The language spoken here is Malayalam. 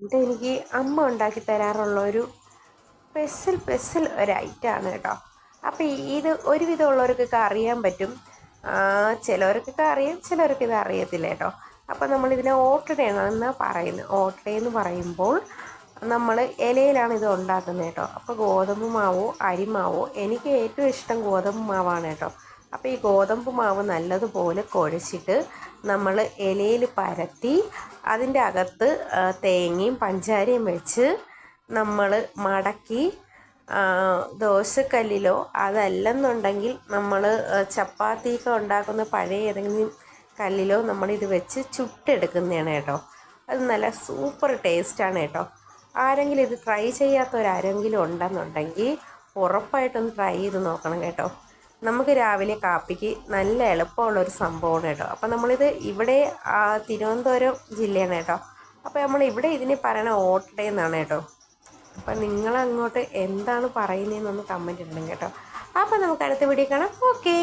ഇതെനിക്ക് അമ്മ ഉണ്ടാക്കി തരാറുള്ള ഒരു സ്പെഷ്യൽ ഒരു ഐറ്റമാണ് കേട്ടോ. അപ്പോൾ ഇത് ഒരുവിധമുള്ളവർക്കൊക്കെ അറിയാൻ പറ്റും, ചിലവർക്കൊക്കെ അറിയാം, ചിലർക്ക് ഇത് അറിയത്തില്ല കേട്ടോ. അപ്പോൾ നമ്മളിതിനെ ഓട്ടടയാണെന്നാണ് പറയുന്നത്. ഓട്ടടയെന്ന് പറയുമ്പോൾ നമ്മൾ ഇലയിലാണ് ഇത് ഉണ്ടാക്കുന്നത് കേട്ടോ. അപ്പോൾ ഗോതമ്പ് മാവോ അരിമാവോ, എനിക്ക് ഏറ്റവും ഇഷ്ടം ഗോതമ്പ് മാവാണ് കേട്ടോ. അപ്പോൾ ഈ ഗോതമ്പ് മാവ് നല്ലതുപോലെ കുഴച്ചിട്ട് നമ്മൾ ഇലയിൽ പരത്തി അതിൻ്റെ അകത്ത് തേങ്ങയും പഞ്ചാരയും വെച്ച് നമ്മൾ മടക്കി ദോശക്കല്ലിലോ അതല്ലെന്നുണ്ടെങ്കിൽ നമ്മൾ ചപ്പാത്തിയൊക്കെ ഉണ്ടാക്കുന്ന പഴയ ഏതെങ്കിലും കല്ലിലോ നമ്മളിത് വെച്ച് ചുട്ടെടുക്കുന്നതാണ് കേട്ടോ. അത് നല്ല സൂപ്പർ ടേസ്റ്റാണ് കേട്ടോ. ആരെങ്കിലും ഇത് ട്രൈ ചെയ്യാത്തവരാരെങ്കിലും ഉണ്ടെന്നുണ്ടെങ്കിൽ ഉറപ്പായിട്ടൊന്ന് ട്രൈ ചെയ്ത് നോക്കണം കേട്ടോ. നമുക്ക് രാവിലെ കാപ്പിക്ക് നല്ല എളുപ്പമുള്ളൊരു സംഭവമാണ് കേട്ടോ. അപ്പോൾ നമ്മളിത് ഇവിടെ തിരുവനന്തപുരം ജില്ലയാണ് കേട്ടോ. അപ്പോൾ നമ്മൾ ഇവിടെ ഇതിനെ പറയണ ഓട്ടടയെന്നാണ് കേട്ടോ. അപ്പം നിങ്ങളങ്ങോട്ട് എന്താണ് പറയുന്നതെന്നൊന്ന് കമൻറ്റ് ഇടണം കേട്ടോ. അപ്പോൾ നമുക്ക് അടുത്ത വീഡിയോ കാണാം. ഓക്കേ.